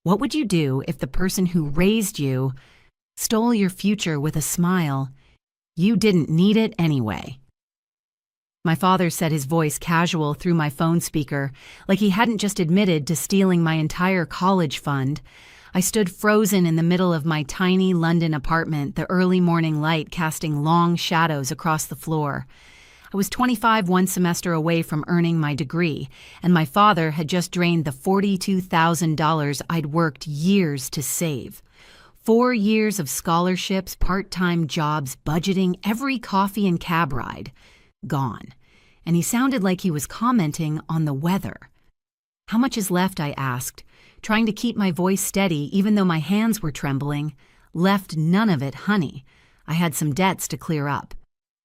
What would you do if the person who raised you stole your future with a smile? You didn't need it anyway. My father said, his voice casual through my phone speaker, like he hadn't just admitted to stealing my entire college fund. I stood frozen in the middle of my tiny London apartment, the early morning light casting long shadows across the floor. I was 25, one semester away from earning my degree, and my father had just drained the $42,000 I'd worked years to save. 4 years of scholarships, part-time jobs, budgeting, every coffee and cab ride. Gone. And he sounded like he was commenting on the weather. "How much is left?" I asked, trying to keep my voice steady even though my hands were trembling. "Left none of it, honey. I had some debts to clear up."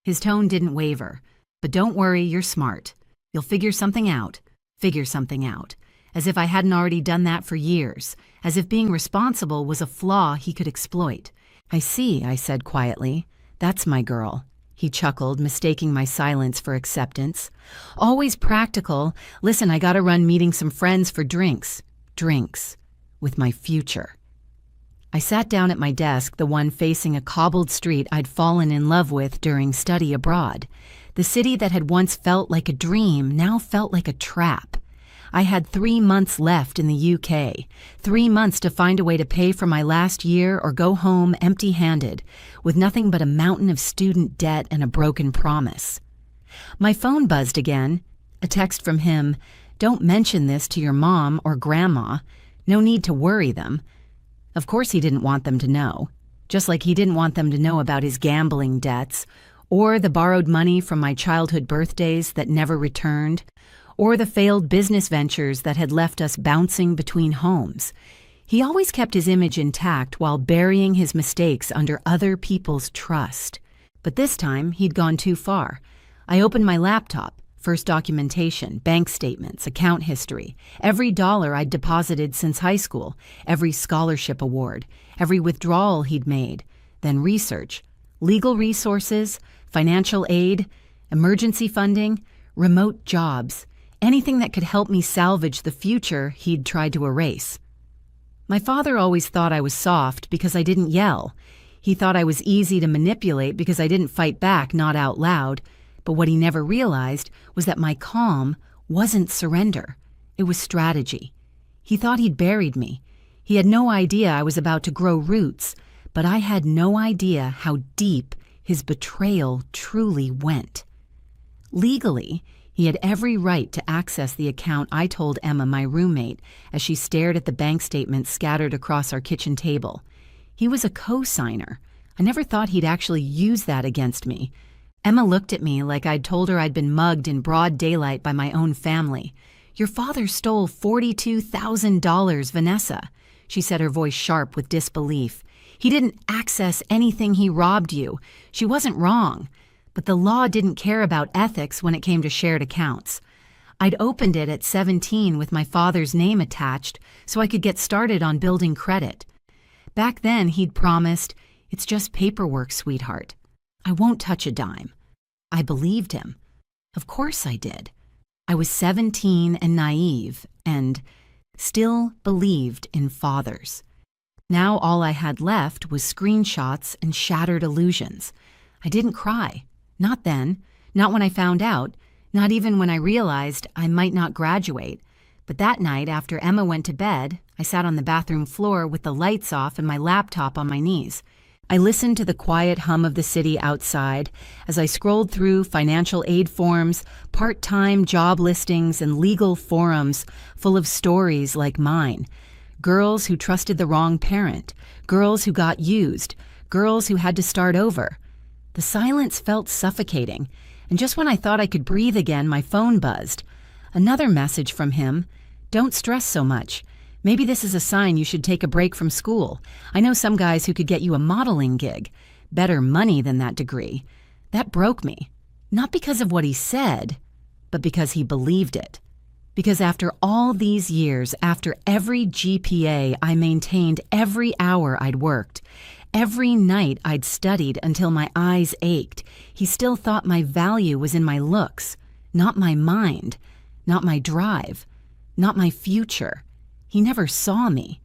His tone didn't waver. "But don't worry, you're smart. You'll figure something out. Figure something out." As if I hadn't already done that for years. As if being responsible was a flaw he could exploit. "I see," I said quietly. "That's my girl." He chuckled, mistaking my silence for acceptance. "Always practical. Listen, I gotta run meeting some friends for drinks." Drinks. With my future. I sat down at my desk, the one facing a cobbled street I'd fallen in love with during study abroad. The city that had once felt like a dream now felt like a trap. I had 3 months left in the UK, 3 months to find a way to pay for my last year or go home empty-handed, with nothing but a mountain of student debt and a broken promise. My phone buzzed again. A text from him. "Don't mention this to your mom or grandma. No need to worry them." Of course he didn't want them to know, just like he didn't want them to know about his gambling debts, or the borrowed money from my childhood birthdays that never returned, or the failed business ventures that had left us bouncing between homes. He always kept his image intact while burying his mistakes under other people's trust. But this time, he'd gone too far. I opened my laptop. First documentation, bank statements, account history, every dollar I'd deposited since high school, every scholarship award, every withdrawal he'd made, then research, legal resources, financial aid, emergency funding, remote jobs, anything that could help me salvage the future he'd tried to erase. My father always thought I was soft because I didn't yell. He thought I was easy to manipulate because I didn't fight back, not out loud. But what he never realized was that my calm wasn't surrender. It was strategy. He thought he'd buried me. He had no idea I was about to grow roots, but I had no idea how deep his betrayal truly went. Legally, he had every right to access the account I told Emma, my roommate, as she stared at the bank statements scattered across our kitchen table. He was a co-signer. I never thought he'd actually use that against me. Emma looked at me like I'd told her I'd been mugged in broad daylight by my own family. "Your father stole $42,000, Vanessa," she said, her voice sharp with disbelief. "He didn't access anything he robbed you. She wasn't wrong. But the law didn't care about ethics when it came to shared accounts. I'd opened it at 17 with my father's name attached so I could get started on building credit. Back then, he'd promised, 'It's just paperwork, sweetheart. I won't touch a dime.' I believed him. Of course I did. I was 17 and naive and still believed in fathers. Now all I had left was screenshots and shattered illusions. I didn't cry. Not then. Not when I found out. Not even when I realized I might not graduate. But that night, after Emma went to bed, I sat on the bathroom floor with the lights off and my laptop on my knees. I listened to the quiet hum of the city outside as I scrolled through financial aid forms, part-time job listings, and legal forums full of stories like mine. Girls who trusted the wrong parent, girls who got used, girls who had to start over. The silence felt suffocating, and just when I thought I could breathe again, my phone buzzed. Another message from him. "Don't stress so much. Maybe this is a sign you should take a break from school. I know some guys who could get you a modeling gig. Better money than that degree." That broke me. Not because of what he said, but because he believed it. Because after all these years, after every GPA I maintained, every hour I'd worked, every night I'd studied until my eyes ached, he still thought my value was in my looks, not my mind, not my drive, not my future. He never saw me.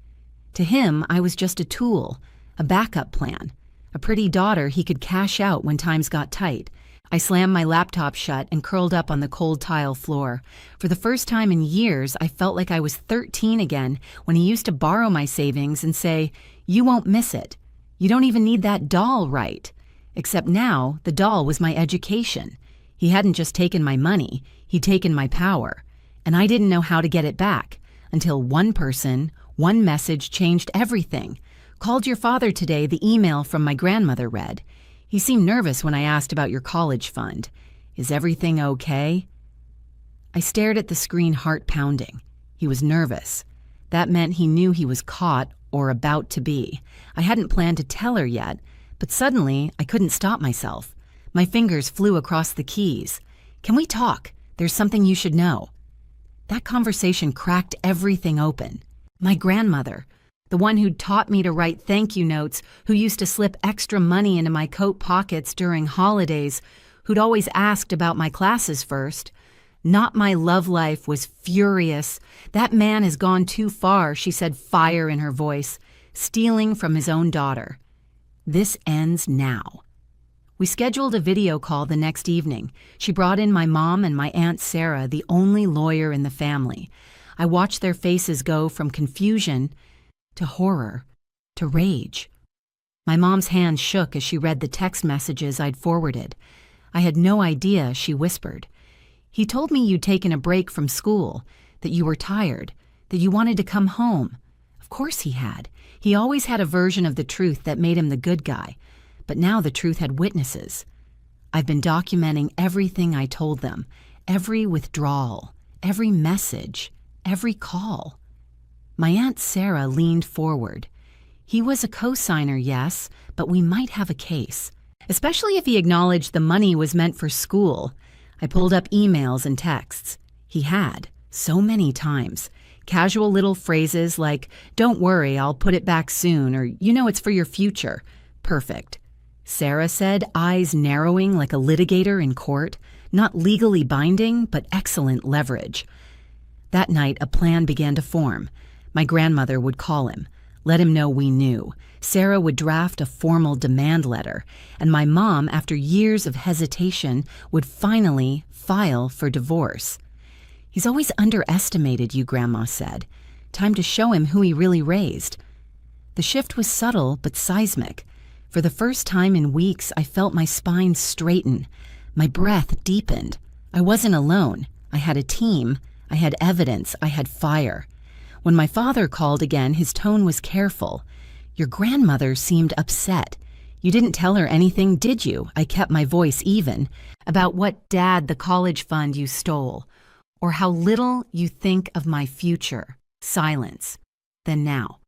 To him, I was just a tool, a backup plan, a pretty daughter he could cash out when times got tight. I slammed my laptop shut and curled up on the cold tile floor. For the first time in years, I felt like I was 13 again when he used to borrow my savings and say, "You won't miss it. You don't even need that doll, right?" Except now, the doll was my education. He hadn't just taken my money, he'd taken my power. And I didn't know how to get it back until one person, one message changed everything. "Called your father today," the email from my grandmother read. "He seemed nervous when I asked about your college fund. Is everything okay?" I stared at the screen, heart pounding. He was nervous. That meant he knew he was caught or about to be. I hadn't planned to tell her yet, but suddenly I couldn't stop myself. My fingers flew across the keys. "Can we talk? There's something you should know." That conversation cracked everything open. My grandmother, the one who'd taught me to write thank you notes, who used to slip extra money into my coat pockets during holidays, who'd always asked about my classes first. Not my love life, was furious. "That man has gone too far," she said, fire in her voice, stealing from his own daughter. "This ends now." We scheduled a video call the next evening. She brought in my mom and my Aunt Sarah, the only lawyer in the family. I watched their faces go from confusion to horror to rage. My mom's hand shook as she read the text messages I'd forwarded. "I had no idea," she whispered. "He told me you'd taken a break from school, that you were tired, that you wanted to come home." Of course he had. He always had a version of the truth that made him the good guy. But now the truth had witnesses. I've been documenting everything I told them, every withdrawal, every message, every call. My Aunt Sarah leaned forward. "He was a co-signer, yes, but we might have a case. Especially if he acknowledged the money was meant for school." I pulled up emails and texts. He had, so many times. Casual little phrases like, "Don't worry, I'll put it back soon," or "You know it's for your future." Perfect. Sarah said, eyes narrowing like a litigator in court. Not legally binding, but excellent leverage. That night, a plan began to form. My grandmother would call him, let him know we knew. Sarah would draft a formal demand letter, and my mom, after years of hesitation, would finally file for divorce. "He's always underestimated you," Grandma said. "Time to show him who he really raised." The shift was subtle but seismic. For the first time in weeks, I felt my spine straighten. My breath deepened. I wasn't alone. I had a team. I had evidence. I had fire. When my father called again, his tone was careful. "Your grandmother seemed upset. You didn't tell her anything, did you?" I kept my voice even. "About what, Dad, the college fund you stole? Or how little you think of my future?" Silence. Then now.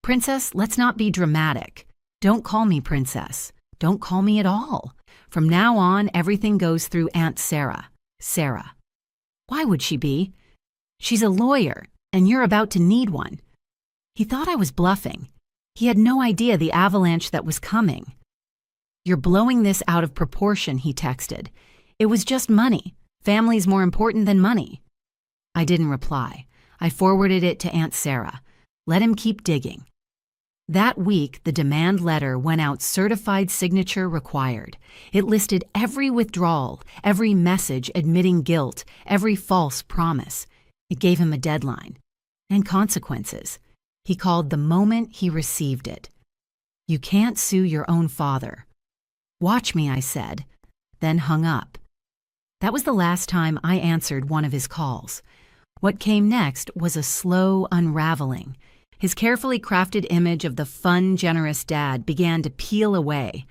"Princess, let's not be dramatic. Don't call me Princess. Don't call me at all. From now on, everything goes through Aunt Sarah. Sarah." "Why would she be?" "She's a lawyer, and you're about to need one." He thought I was bluffing. He had no idea the avalanche that was coming. "You're blowing this out of proportion," he texted. "It was just money. Family's more important than money." I didn't reply. I forwarded it to Aunt Sarah. Let him keep digging. That week, the demand letter went out, certified signature required. It listed every withdrawal, every message admitting guilt, every false promise. It gave him a deadline and consequences. He called the moment he received it. "You can't sue your own father." "Watch me," I said, then hung up. That was the last time I answered one of his calls. What came next was a slow unraveling. His carefully crafted image of the fun, generous dad began to peel away.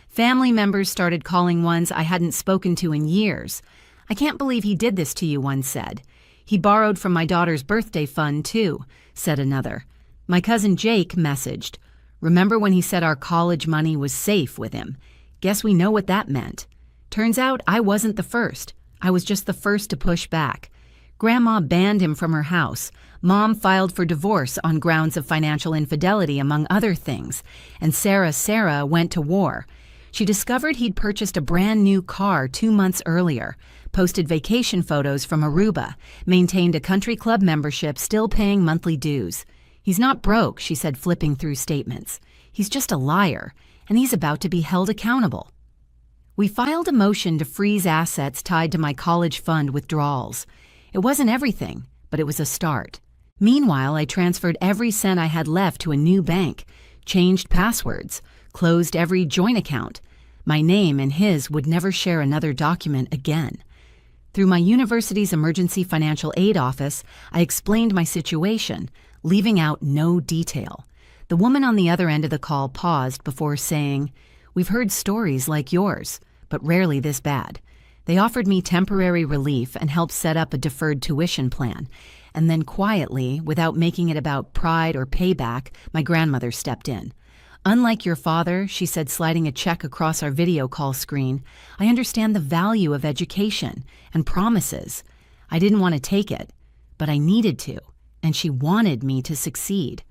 Family members started calling ones I hadn't spoken to in years. "I can't believe he did this to you," one said. "He borrowed from my daughter's birthday fund, too," said another. My cousin Jake messaged, "Remember when he said our college money was safe with him? Guess we know what that meant." Turns out I wasn't the first. I was just the first to push back. Grandma banned him from her house. Mom filed for divorce on grounds of financial infidelity, among other things. And Sarah went to war. She discovered he'd purchased a brand new car 2 months earlier, posted vacation photos from Aruba, maintained a country club membership, still paying monthly dues. "He's not broke," she said, flipping through statements. "He's just a liar, and he's about to be held accountable." We filed a motion to freeze assets tied to my college fund withdrawals. It wasn't everything, but it was a start. Meanwhile, I transferred every cent I had left to a new bank, changed passwords, closed every joint account. My name and his would never share another document again. Through my university's emergency financial aid office, I explained my situation, leaving out no detail. The woman on the other end of the call paused before saying, "We've heard stories like yours, but rarely this bad." They offered me temporary relief and helped set up a deferred tuition plan. And then quietly, without making it about pride or payback, my grandmother stepped in. "Unlike your father," she said, sliding a check across our video call screen, "I understand the value of education and promises. I didn't want to take it, but I needed to, and she wanted me to succeed."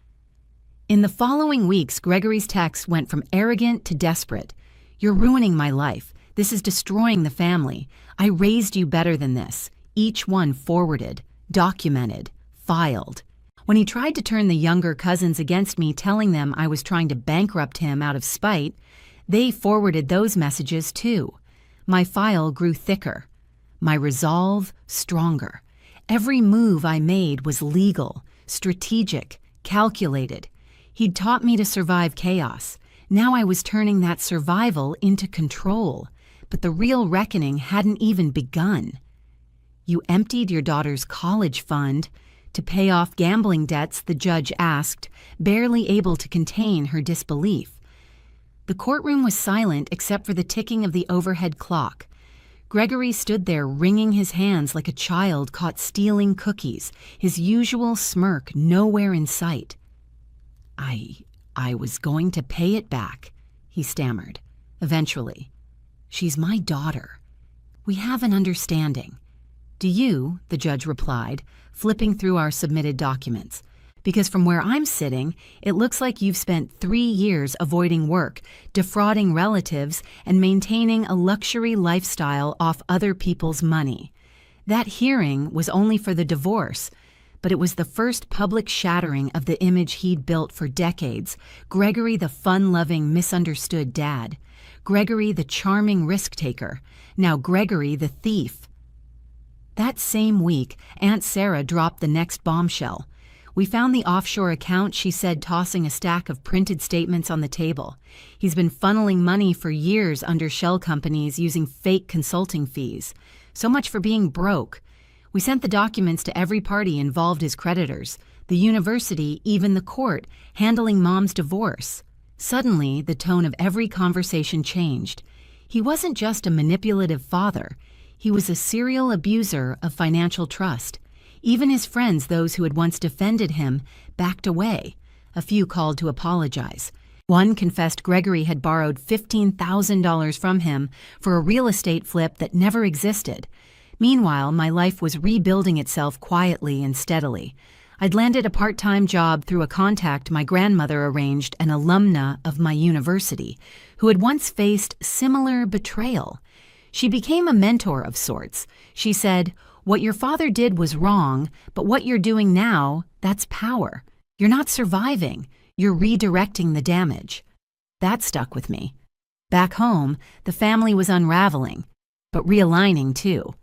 In the following weeks, Gregory's texts went from arrogant to desperate. "You're ruining my life. This is destroying the family. I raised you better than this." Each one forwarded, documented, filed. When he tried to turn the younger cousins against me, telling them I was trying to bankrupt him out of spite, they forwarded those messages too. My file grew thicker, my resolve stronger. Every move I made was legal, strategic, calculated. He'd taught me to survive chaos. Now I was turning that survival into control. But the real reckoning hadn't even begun. "You emptied your daughter's college fund to pay off gambling debts," the judge asked, barely able to contain her disbelief. The courtroom was silent except for the ticking of the overhead clock. Gregory stood there wringing his hands like a child caught stealing cookies, his usual smirk nowhere in sight. I was going to pay it back," he stammered. "Eventually. She's my daughter. We have an understanding." "Do you?" the judge replied, flipping through our submitted documents. "Because from where I'm sitting, it looks like you've spent 3 years avoiding work, defrauding relatives, and maintaining a luxury lifestyle off other people's money." That hearing was only for the divorce, but it was the first public shattering of the image he'd built for decades. Gregory, the fun-loving, misunderstood dad. Gregory, the charming risk-taker. Now Gregory, the thief. That same week, Aunt Sarah dropped the next bombshell. "We found the offshore account," she said, tossing a stack of printed statements on the table. "He's been funneling money for years under shell companies using fake consulting fees. So much for being broke. We sent the documents to every party involved as creditors, the university, even the court, handling Mom's divorce." Suddenly, the tone of every conversation changed. He wasn't just a manipulative father. He was a serial abuser of financial trust. Even his friends, those who had once defended him, backed away. A few called to apologize. One confessed Gregory had borrowed $15,000 from him for a real estate flip that never existed. Meanwhile, my life was rebuilding itself quietly and steadily. I'd landed a part-time job through a contact my grandmother arranged, an alumna of my university, who had once faced similar betrayal. She became a mentor of sorts. She said, "What your father did was wrong, but what you're doing now, that's power. You're not surviving, you're redirecting the damage." That stuck with me. Back home, the family was unraveling, but realigning too.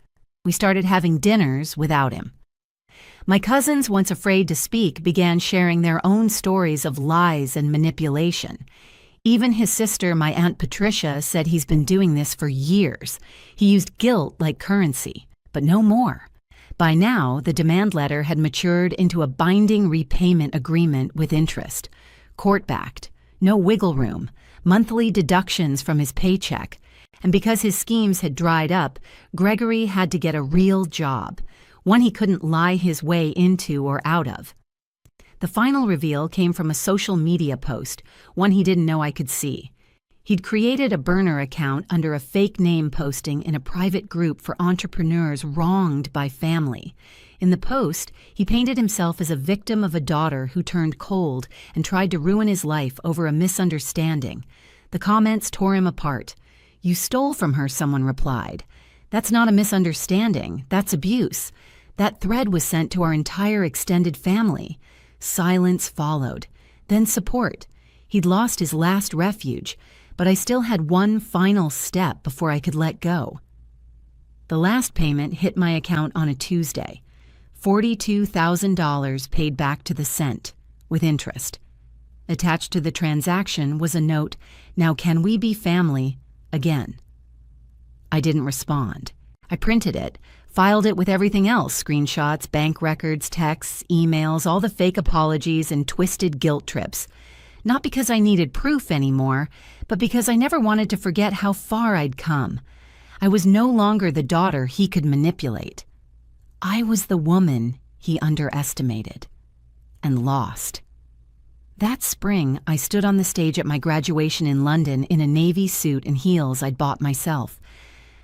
We started having dinners without him. My cousins, once afraid to speak, began sharing their own stories of lies and manipulation. Even his sister, my Aunt Patricia, said he's been doing this for years. He used guilt like currency, but no more. By now, the demand letter had matured into a binding repayment agreement with interest. Court-backed, no wiggle room, monthly deductions from his paycheck. And because his schemes had dried up, Gregory had to get a real job, one he couldn't lie his way into or out of. The final reveal came from a social media post, one he didn't know I could see. He'd created a burner account under a fake name posting in a private group for entrepreneurs wronged by family. In the post, he painted himself as a victim of a daughter who turned cold and tried to ruin his life over a misunderstanding. The comments tore him apart. "You stole from her," someone replied. "That's not a misunderstanding, that's abuse." That thread was sent to our entire extended family. Silence followed, then support. He'd lost his last refuge, but I still had one final step before I could let go. The last payment hit my account on a Tuesday. $42,000 paid back to the cent, with interest. Attached to the transaction was a note, "Now can we be family again?" I didn't respond. I printed it, filed it with everything else, screenshots, bank records, texts, emails, all the fake apologies and twisted guilt trips. Not because I needed proof anymore, but because I never wanted to forget how far I'd come. I was no longer the daughter he could manipulate. I was the woman he underestimated and lost. That spring, I stood on the stage at my graduation in London in a navy suit and heels I'd bought myself.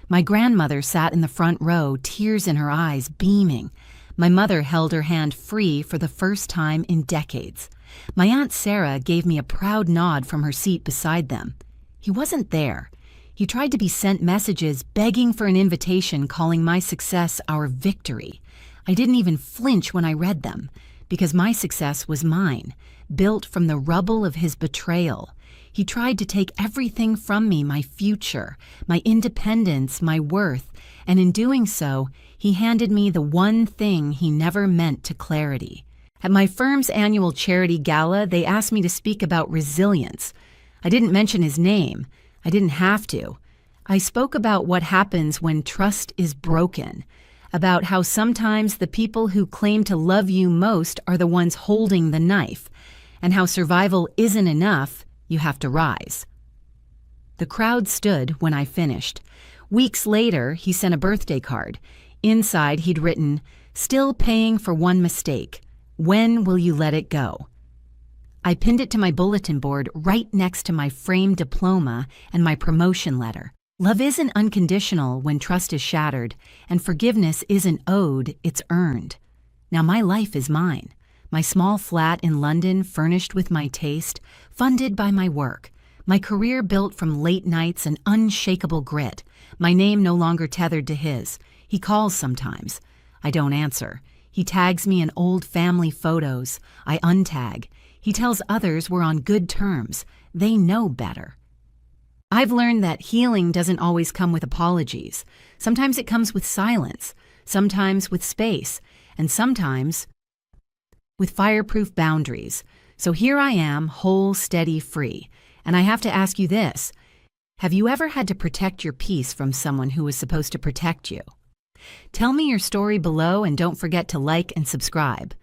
My grandmother sat in the front row, tears in her eyes, beaming. My mother held her hand free for the first time in decades. My Aunt Sarah gave me a proud nod from her seat beside them. He wasn't there. He tried to be sent messages begging for an invitation, calling my success our victory. I didn't even flinch when I read them, because my success was mine, built from the rubble of his betrayal. He tried to take everything from me, my future, my independence, my worth, and in doing so, he handed me the one thing he never meant to clarity. At my firm's annual charity gala, they asked me to speak about resilience. I didn't mention his name. I didn't have to. I spoke about what happens when trust is broken, about how sometimes the people who claim to love you most are the ones holding the knife, and how survival isn't enough, you have to rise. The crowd stood when I finished. Weeks later, he sent a birthday card. Inside, he'd written, "Still paying for one mistake. When will you let it go?" I pinned it to my bulletin board right next to my framed diploma and my promotion letter. Love isn't unconditional when trust is shattered, and forgiveness isn't owed, it's earned. Now my life is mine. My small flat in London furnished with my taste, funded by my work. My career built from late nights and unshakable grit. My name no longer tethered to his. He calls sometimes. I don't answer. He tags me in old family photos. I untag. He tells others we're on good terms. They know better. I've learned that healing doesn't always come with apologies. Sometimes it comes with silence, sometimes with space, and sometimes with fireproof boundaries. So here I am, whole, steady, free. And I have to ask you this. Have you ever had to protect your peace from someone who was supposed to protect you? Tell me your story below and don't forget to like and subscribe.